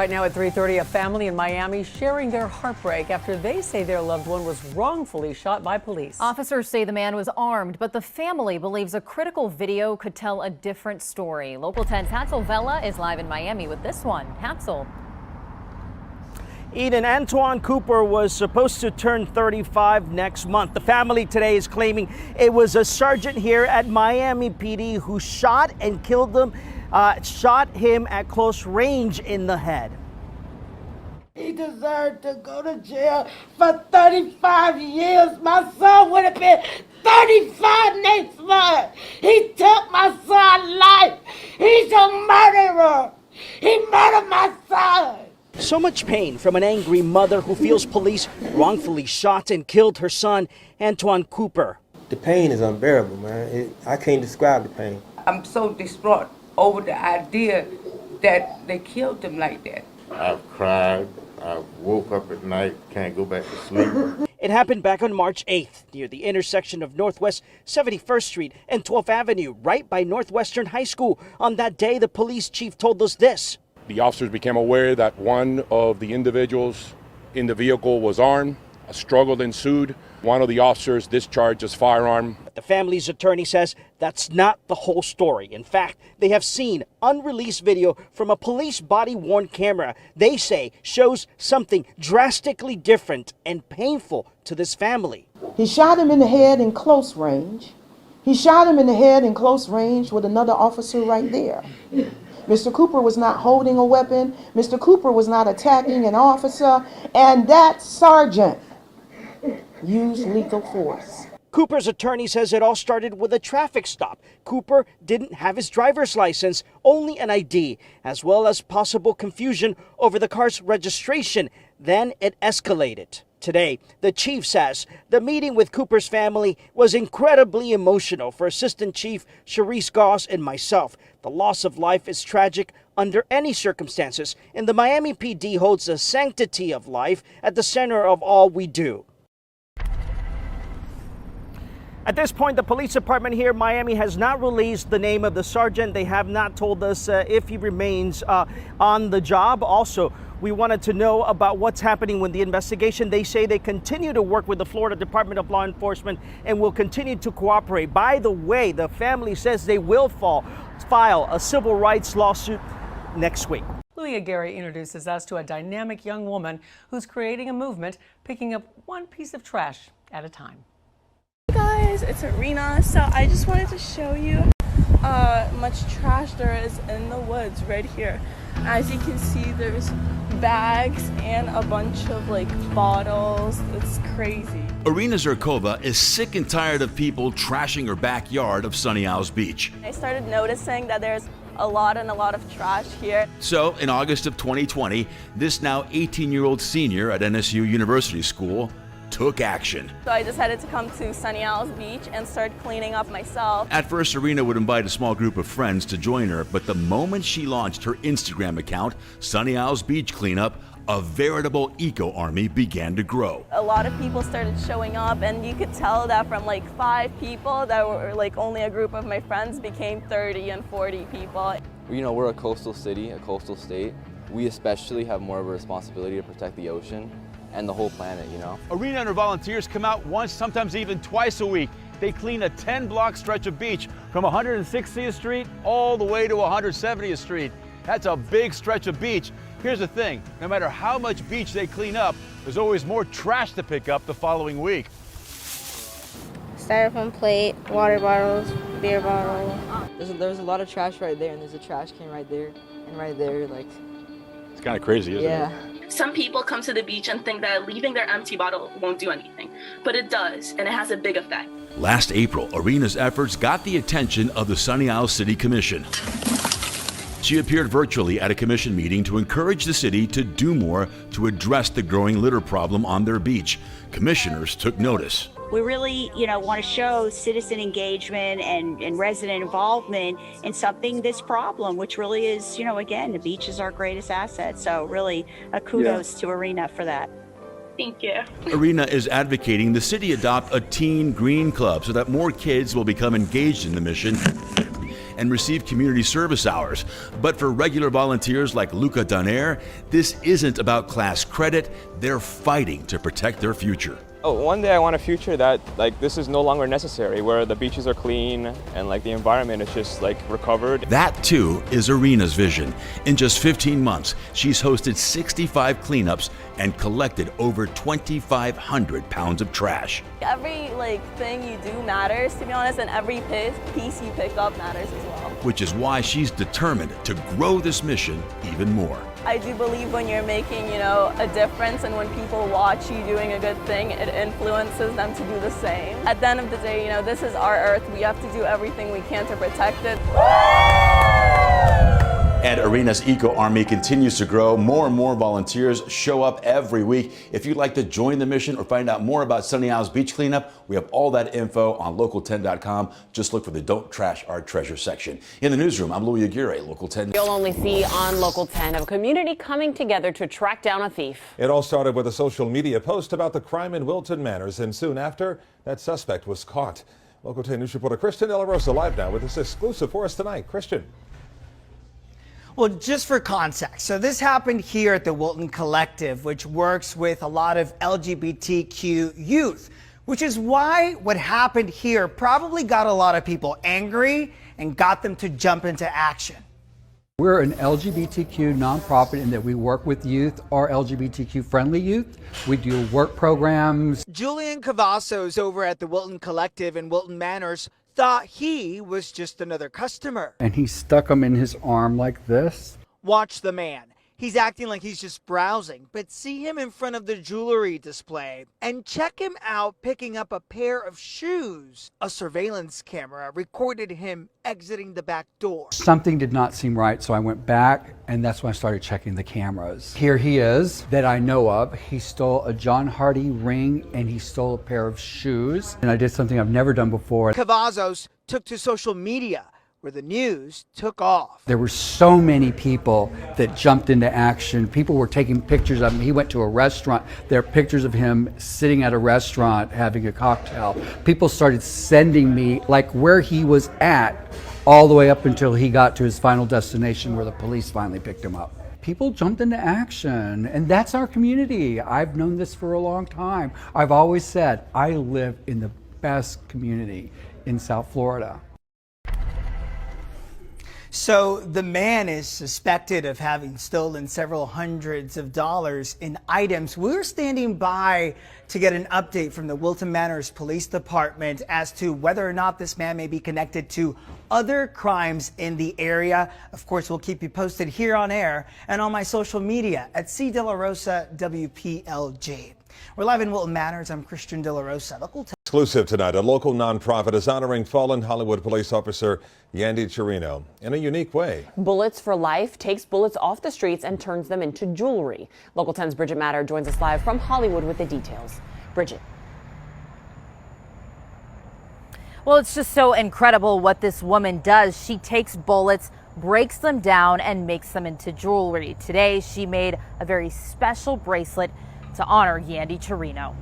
right now at 3:30, a family in Miami sharing their heartbreak after they say their loved one was wrongfully shot by police. Officers say the man was armed, but the family believes a critical video could tell a different story. Local 10's Hatzel Vela is live in Miami with this one. Hatzel. Eden, Antoine Cooper was supposed to turn 35 next month. The family today is claiming it was a sergeant here at Miami PD who shot and killed him. Shot him at close range in the head. He deserved to go to jail for 35 years. My son would have been 35 next month. He took my son's life. He's a murderer. He murdered my son. So much pain from an angry mother who feels police wrongfully shot and killed her son, Antoine Cooper. The pain is unbearable, man. I can't describe the pain. I'm so distraught over the idea that they killed him like that. I've cried. I woke up at night, can't go back to sleep. It happened back on March 8th near the intersection of Northwest 71st Street and 12th Avenue, right by Northwestern High School. On that day, the police chief told us this. The officers became aware that one of the individuals in the vehicle was armed. A struggle ensued. One of the officers discharged his firearm. But the family's attorney says that's not the whole story. In fact, they have seen unreleased video from a police body-worn camera they say shows something drastically different and painful to this family. He shot him in the head in close range. He shot him in the head in close range with another officer right there. Mr. Cooper was not holding a weapon. Mr. Cooper was not attacking an officer. And that sergeant used lethal force. Cooper's attorney says it all started with a traffic stop. Cooper didn't have his driver's license, only an ID, as well as possible confusion over the car's registration. Then it escalated. Today, the chief says the meeting with Cooper's family was incredibly emotional for Assistant Chief Sharice Goss and myself. The loss of life is tragic under any circumstances, and the Miami PD holds the sanctity of life at the center of all we do. At this point, the police department here in Miami has not released the name of the sergeant. They have not told us if he remains on the job. Also, we wanted to know about what's happening with the investigation. They say they continue to work with the Florida Department of Law Enforcement and will continue to cooperate. By the way, the family says they will file a civil rights lawsuit next week. Louis Aguirre introduces us to a dynamic young woman who's creating a movement, picking up one piece of trash at a time. Hey guys, it's Arena. So I just wanted to show you much trash there is in the woods right here. As you can see, there's bags and a bunch of bottles. It's crazy. Irina Zirkova is sick and tired of people trashing her backyard of Sunny Isles Beach. I started noticing that there's a lot of trash here. So in August of 2020, this now 18-year-old senior at NSU University School took action. So I decided to come to Sunny Isles Beach and start cleaning up myself. At first, Irina would invite a small group of friends to join her, but the moment she launched her Instagram account, Sunny Isles Beach Cleanup, a veritable eco-army began to grow. A lot of people started showing up, and you could tell that from 5 people that were only a group of my friends became 30 and 40 people. You know, we're a coastal city, a coastal state. We especially have more of a responsibility to protect the ocean and the whole planet, you know. Irina and her volunteers come out once, sometimes even twice a week. They clean a 10-block stretch of beach from 160th Street all the way to 170th Street. That's a big stretch of beach. Here's the thing, no matter how much beach they clean up, there's always more trash to pick up the following week. Styrofoam plate, water bottles, beer bottle. There's a lot of trash right there, and there's a trash can right there, and right there, It's kind of crazy, isn't it? Some people come to the beach and think that leaving their empty bottle won't do anything, but it does, and it has a big effect. Last April, Irina's efforts got the attention of the Sunny Isles City Commission. She appeared virtually at a commission meeting to encourage the city to do more to address the growing litter problem on their beach. Commissioners took notice. We really, want to show citizen engagement and resident involvement in something, this problem, which really is, again, the beach is our greatest asset. So really a kudos to Irina for that. Thank you. Irina is advocating the city adopt a teen green club so that more kids will become engaged in the mission and receive community service hours. But for regular volunteers like Luca Donaire, this isn't about class credit. They're fighting to protect their future. Oh, one day I want a future that this is no longer necessary, where the beaches are clean and the environment is just recovered. That too is Irina's vision. In just 15 months, she's hosted 65 cleanups and collected over 2,500 pounds of trash. Every thing you do matters, to be honest, and every piece you pick up matters as well. Which is why she's determined to grow this mission even more. I do believe when you're making, a difference, and when people watch you doing a good thing, it influences them to do the same. At the end of the day, this is our earth. We have to do everything we can to protect it. And Irina's Eco Army continues to grow. More and more volunteers show up every week. If you'd like to join the mission or find out more about Sunny Isles Beach Cleanup, we have all that info on local10.com. Just look for the Don't Trash Our Treasure section. In the newsroom, I'm Louis Aguirre, Local 10. You'll only see on Local 10 of a community coming together to track down a thief. It all started with a social media post about the crime in Wilton Manors, and soon after, that suspect was caught. Local 10 News reporter Christian De La Rosa live now with this exclusive for us tonight. Christian. Well, just for context, so this happened here at the Wilton Collective, which works with a lot of LGBTQ youth, which is why what happened here probably got a lot of people angry and got them to jump into action. We're an LGBTQ nonprofit in that we work with youth, or LGBTQ friendly youth. We do work programs. Julian Cavazos over at the Wilton Collective in Wilton Manors thought he was just another customer. And he stuck them in his arm like this. Watch the man. He's acting like he's just browsing, but see him in front of the jewelry display and check him out picking up a pair of shoes. A surveillance camera recorded him exiting the back door. Something did not seem right, so I went back, and that's when I started checking the cameras. Here he is, that I know of. He stole a John Hardy ring, and he stole a pair of shoes. And I did something I've never done before. Cavazos took to social media, where the news took off. There were so many people that jumped into action. People were taking pictures of him. He went to a restaurant. There are pictures of him sitting at a restaurant having a cocktail. People started sending me where he was at all the way up until he got to his final destination where the police finally picked him up. People jumped into action, and that's our community. I've known this for a long time. I've always said I live in the best community in South Florida. So the man is suspected of having stolen several hundreds of dollars in items. We're standing by to get an update from the Wilton Manors Police Department as to whether or not this man may be connected to other crimes in the area. Of course, we'll keep you posted here on air and on my social media at C. De La Rosa WPLG. We're live in Wilton Manors. I'm Christian De La Rosa. Local Exclusive tonight, a local nonprofit is honoring fallen Hollywood police officer Yandy Chirino in a unique way. Bullets for Life takes bullets off the streets and turns them into jewelry. Local 10's Bridget Matter joins us live from Hollywood with the details. Bridget. Well, it's just so incredible what this woman does. She takes bullets, breaks them down, and makes them into jewelry. Today, she made a very special bracelet to honor Yandy Chirino.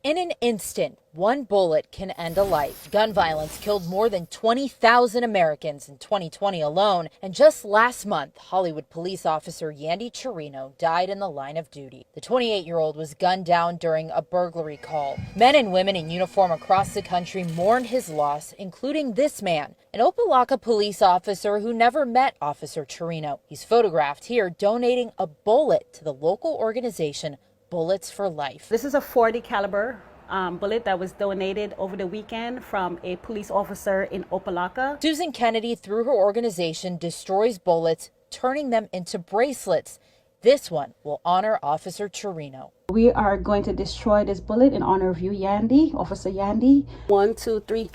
In an instant, one bullet can end a life. Gun violence killed more than 20,000 Americans in 2020 alone. And just last month, Hollywood police officer Yandy Chirino died in the line of duty. The 28-year-old was gunned down during a burglary call. Men and women in uniform across the country mourned his loss, including this man, an Opa-locka police officer who never met Officer Chirino. He's photographed here donating a bullet to the local organization Bullets for Life. This is a .40 caliber bullet that was donated over the weekend from a police officer in Opa-locka. Susan Kennedy, through her organization, destroys bullets, turning them into bracelets. This one will honor Officer Chirino. We are going to destroy this bullet in honor of you, Yandy, Officer Yandy. 1, 2, 3,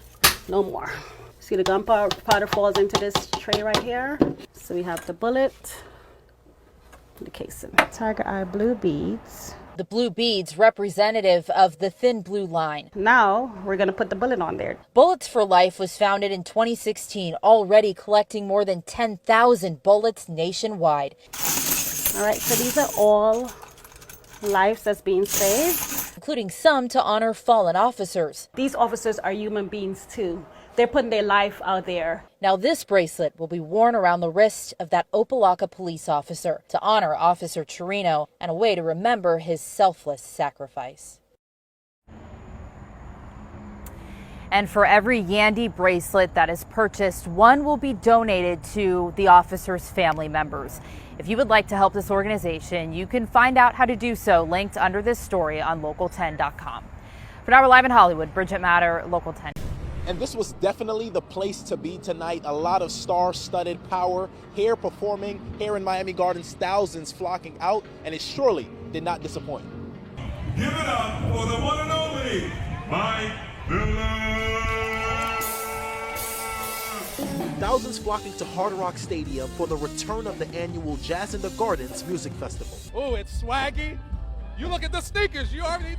no more. See the gunpowder falls into this tray right here. So we have the bullet, the casing. Tiger eye blue beads. The blue beads representative of the thin blue line. Now we're going to put the bullet on there. Bullets for Life was founded in 2016, already collecting more than 10,000 bullets nationwide. All right, so these are all lives that's being saved, including some to honor fallen officers. These officers are human beings too. they're putting their life out there. Now this bracelet will be worn around the wrist of that Opa-locka police officer to honor Officer Chirino and a way to remember his selfless sacrifice. And for every Yandy bracelet that is purchased, one will be donated to the officers' family members. If you would like to help this organization, you can find out how to do so linked under this story on local10.com. For now, we're live in Hollywood. Bridget Matter, Local 10. And this was definitely the place to be tonight. A lot of star-studded power here performing here in Miami Gardens, thousands flocking out, and it surely did not disappoint. Give it up for the one and only Mike Miller. Thousands flocking to Hard Rock Stadium for the return of the annual Jazz in the Gardens Music Festival. Oh, it's swaggy. You look at the sneakers, you already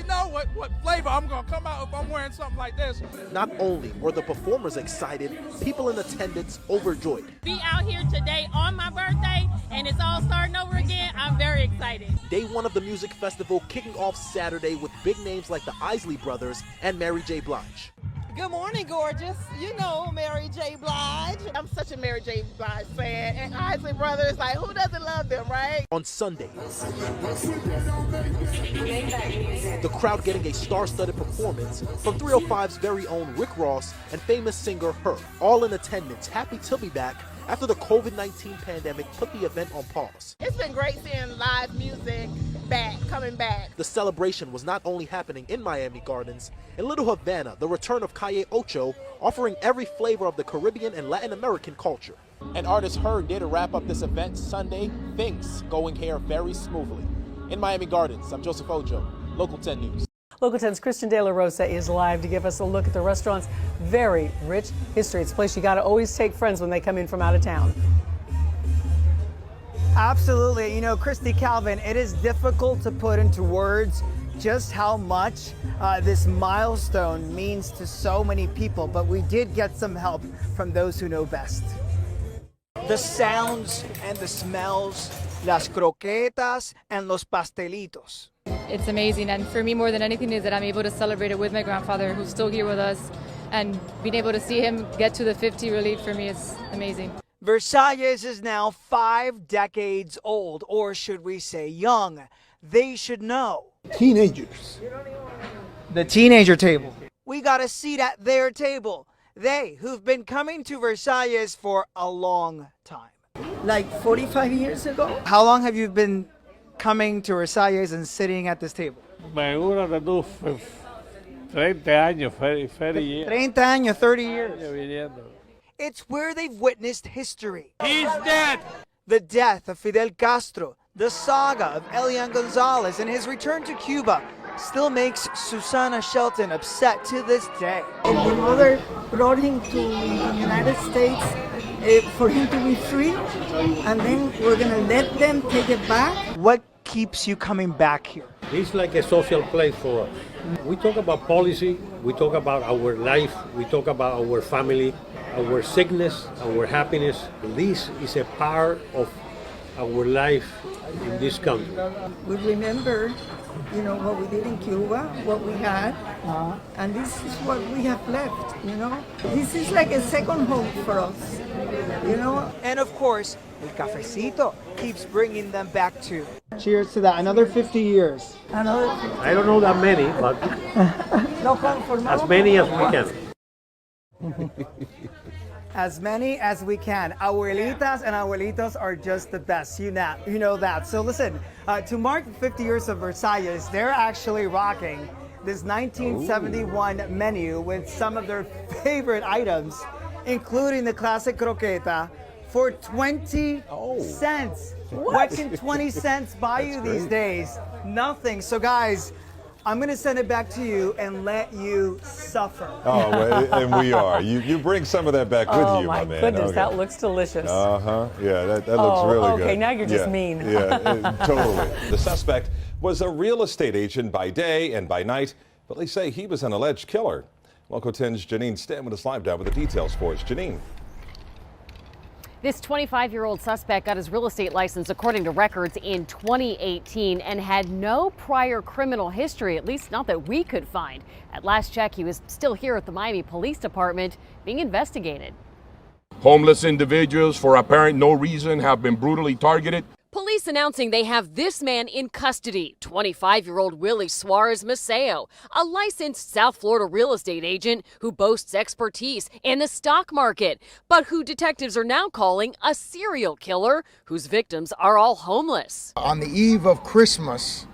know what flavor I'm gonna come out if I'm wearing something like this. Not only were the performers excited, people in attendance overjoyed. Be out here today on my birthday and it's all starting over again. I'm very excited. Day one of the music festival kicking off Saturday with big names like the Isley Brothers and Mary J. Blige. Good morning, gorgeous. You know Mary J. Blige. I'm such a Mary J. Blige fan. And Isley Brothers, like, who doesn't love them, right? On Sunday, the crowd getting a star-studded performance from 305's very own Rick Ross and famous singer Her, all in attendance, happy to be back after the COVID-19 pandemic put the event on pause. It's been great seeing live music coming back. The celebration was not only happening in Miami Gardens, in Little Havana, the return of Calle Ocho, offering every flavor of the Caribbean and Latin American culture. And artist Her did wrap up this event Sunday, things going here very smoothly. In Miami Gardens, I'm Joseph Ojo, Local 10 News. Local 10's Christian De La Rosa is live to give us a look at the restaurant's very rich history. It's a place you got to always take friends when they come in from out of town. Absolutely. You know, Christy Calvin, it is difficult to put into words just how much this milestone means to so many people, but we did get some help from those who know best. The sounds and the smells, las croquetas and los pastelitos. It's amazing, and for me more than anything is that I'm able to celebrate it with my grandfather who's still here with us, and being able to see him get to the 50 really for me is amazing. Versailles is now 5 decades old, or should we say young. They should know. Teenagers. The teenager table. We got a seat at their table. They who've been coming to Versailles for a long time. Like 45 years ago. How long have you been coming to Versailles and sitting at this table? 30 años, 30 years. 30 años, 30 years. It's where they've witnessed history. He's dead! The death of Fidel Castro, the saga of Elian Gonzalez, and his return to Cuba still makes Susana Shelton upset to this day. My mother brought him to the United States for him to be free, and then we're going to let them take it back. What keeps you coming back here? It's like a social place for us. We talk about policy, we talk about our life, we talk about our family, our sickness, our happiness. This is a part of our life in this country. We remember, you know, what we did in Cuba, what we had, and this is what we have left, you know. This is like a second home for us, you know. And of course, El Cafecito keeps bringing them back too. Cheers to that. Another 50 years. Another 50. I don't know that many, but as many as we can. As many as we can. Abuelitas and abuelitos are just the best. You know that. So listen, to mark 50 years of Versailles, they're actually rocking this 1971 menu with some of their favorite items, including the classic croqueta for 20 cents. What can 20 cents buy you these days? Nothing. So guys, I'm going to send it back to you and let you suffer. Oh, well, and we are. You bring some of that back with you, my man. Oh, my goodness, that looks delicious. Uh-huh. Yeah, that looks really good. Okay, now you're just mean. Yeah, totally. The suspect was a real estate agent by day and by night. Police say he was an alleged killer. Local 10's Janine Stan with us live now with the details for us. Janine. This 25-year-old suspect got his real estate license, according to records, in 2018 and had no prior criminal history, at least not that we could find. At last check, he was still here at the Miami Police Department being investigated. Homeless individuals, for apparent no reason, have been brutally targeted. Police announcing they have this man in custody, 25-year-old Willie Suarez Maceo, a licensed South Florida real estate agent who boasts expertise in the stock market, but who detectives are now calling a serial killer whose victims are all homeless. On the eve of Christmas,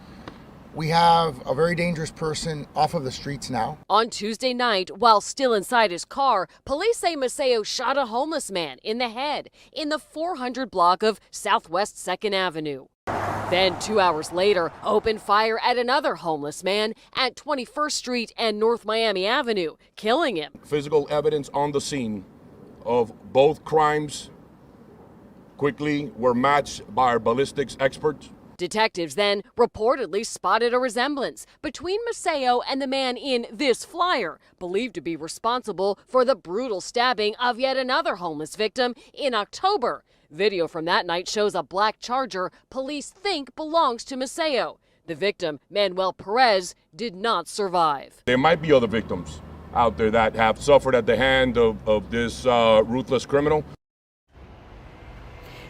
we have a very dangerous person off of the streets now. On Tuesday night, while still inside his car, police say Maceo shot a homeless man in the head in the 400 block of Southwest 2nd Avenue. Then 2 hours later, opened fire at another homeless man at 21st Street and North Miami Avenue, killing him. Physical evidence on the scene of both crimes quickly were matched by our ballistics experts. Detectives then reportedly spotted a resemblance between Maceo and the man in this flyer, believed to be responsible for the brutal stabbing of yet another homeless victim in October. Video from that night shows a black Charger police think belongs to Maceo. The victim, Manuel Perez, did not survive. There might be other victims out there that have suffered at the hand of this ruthless criminal.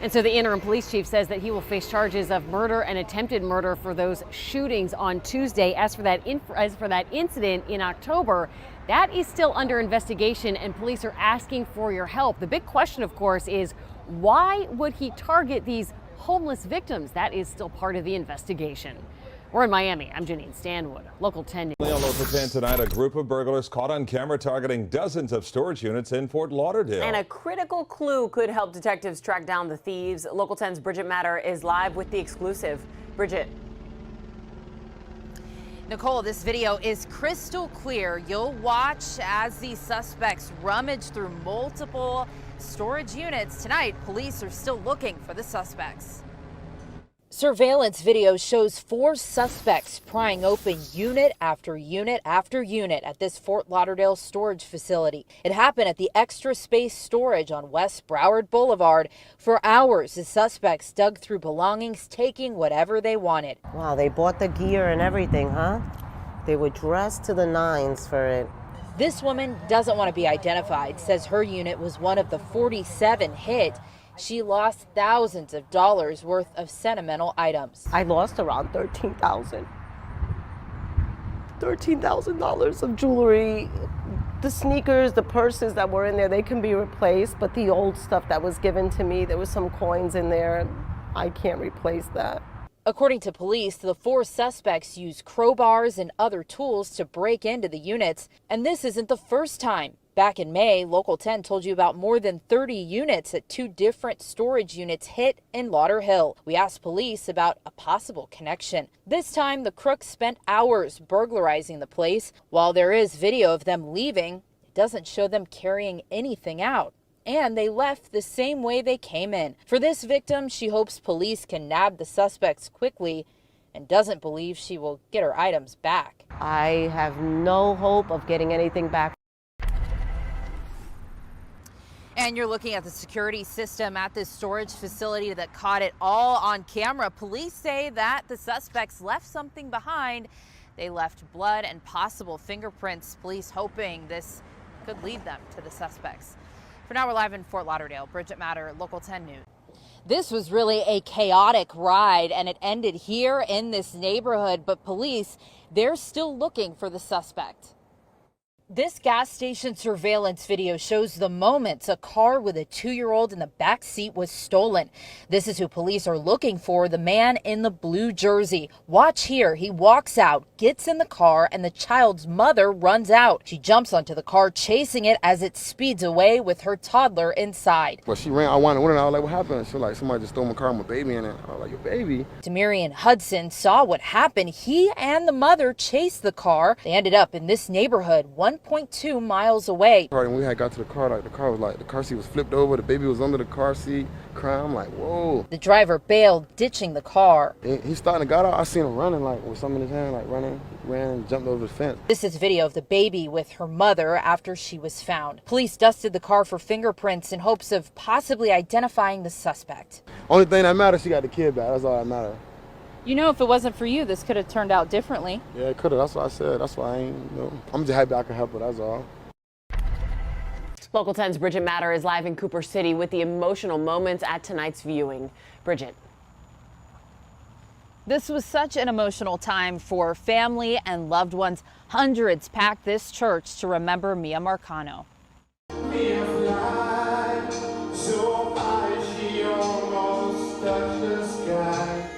And so the interim police chief says that he will face charges of murder and attempted murder for those shootings on Tuesday. As for that incident in October, that is still under investigation and police are asking for your help. The big question, of course, is why would he target these homeless victims? That is still part of the investigation. We're in Miami. I'm Janine Stanwood, Local 10 News. On Local 10 tonight, a group of burglars caught on camera targeting dozens of storage units in Fort Lauderdale. And a critical clue could help detectives track down the thieves. Local 10's Bridget Matter is live with the exclusive. Bridget. Nicole, this video is crystal clear. You'll watch as these suspects rummage through multiple storage units. Tonight, police are still looking for the suspects. Surveillance video shows 4 suspects prying open unit after unit after unit at this Fort Lauderdale storage facility. It happened at the Extra Space Storage on West Broward Boulevard. For hours, the suspects dug through belongings, taking whatever they wanted. Wow, they bought the gear and everything, huh? They were dressed to the nines for it. This woman doesn't want to be identified, says her unit was one of the 47 hit. She lost thousands of dollars worth of sentimental items. I lost around $13,000 of jewelry. The sneakers, the purses that were in there, they can be replaced, but the old stuff that was given to me, there was some coins in there. I can't replace that. According to police, the 4 suspects used crowbars and other tools to break into the units, and this isn't the first time. Back in May, Local 10 told you about more than 30 units at 2 different storage units hit in Lauderhill. We asked police about a possible connection. This time, the crooks spent hours burglarizing the place. While there is video of them leaving, it doesn't show them carrying anything out. And they left the same way they came in. For this victim, she hopes police can nab the suspects quickly and doesn't believe she will get her items back. I have no hope of getting anything back. And you're looking at the security system at this storage facility that caught it all on camera. Police say that the suspects left something behind. They left blood and possible fingerprints. Police hoping this could lead them to the suspects. For now, we're live in Fort Lauderdale. Bridget Matter, Local 10 News. This was really a chaotic ride, and it ended here in this neighborhood. But police, they're still looking for the suspect. This gas station surveillance video shows the moments a car with a 2-year-old in the back seat was stolen. This is who police are looking for, the man in the blue jersey. Watch here. He walks out, gets in the car, and the child's mother runs out. She jumps onto the car, chasing it as it speeds away with her toddler inside. Well, she ran. I wanted to know. I was like, what happened? She was like, somebody just stole my car with my baby in it. I was like, your baby? Demarian Hudson saw what happened. He and the mother chased the car. They ended up in this neighborhood. One 1.2 miles away. When we had got to the car, like the car seat was flipped over, the baby was under the car seat, crying. I'm like, whoa. The driver bailed, ditching the car. He starting to get out. I seen him running, like with something in his hand, like ran and jumped over the fence. This is video of the baby with her mother after she was found. Police dusted the car for fingerprints in hopes of possibly identifying the suspect. Only thing that matters, she got the kid back. That's all that matters. You know, if it wasn't for you, this could have turned out differently. Yeah, it could have. That's what I said. That's why I ain't, I'm just happy I could help her, that's all. Local 10's Bridget Matter is live in Cooper City with the emotional moments at tonight's viewing. Bridget. This was such an emotional time for family and loved ones. Hundreds packed this church to remember Mia Marcano.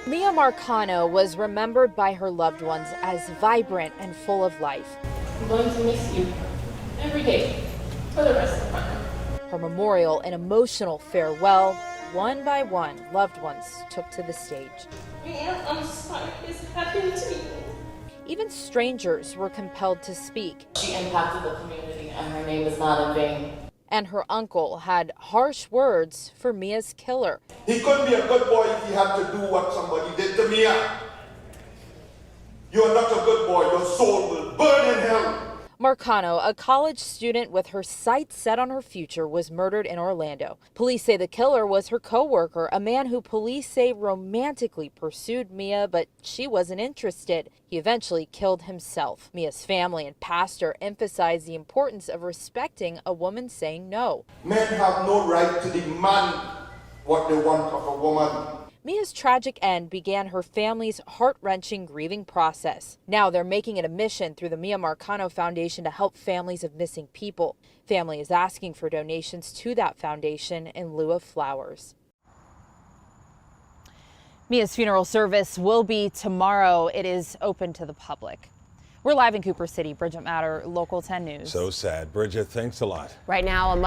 Mia Marcano was remembered by her loved ones as vibrant and full of life. I'm going to miss you every day for the rest of my life. Her memorial, an emotional farewell. One by one, loved ones took to the stage. I'm sorry this happened to me. Even strangers were compelled to speak. She impacted the community and her name is not in vain. And her uncle had harsh words for Mia's killer. He couldn't be a good boy if he had to do what somebody did to Mia. You're not a good boy. Your soul will burn in hell. Marcano, a college student with her sights set on her future, was murdered in Orlando. Police say the killer was her co-worker, a man who police say romantically pursued Mia, but she wasn't interested. He eventually killed himself. Mia's family and pastor emphasize the importance of respecting a woman saying no. Men have no right to demand what they want of a woman. Mia's tragic end began her family's heart-wrenching grieving process. Now they're making it a mission through the Mia Marcano Foundation to help families of missing people. Family is asking for donations to that foundation in lieu of flowers. Mia's funeral service will be tomorrow. It is open to the public. We're live in Cooper City. Bridget Matter, Local 10 News. So sad. Bridget, thanks a lot. Right now,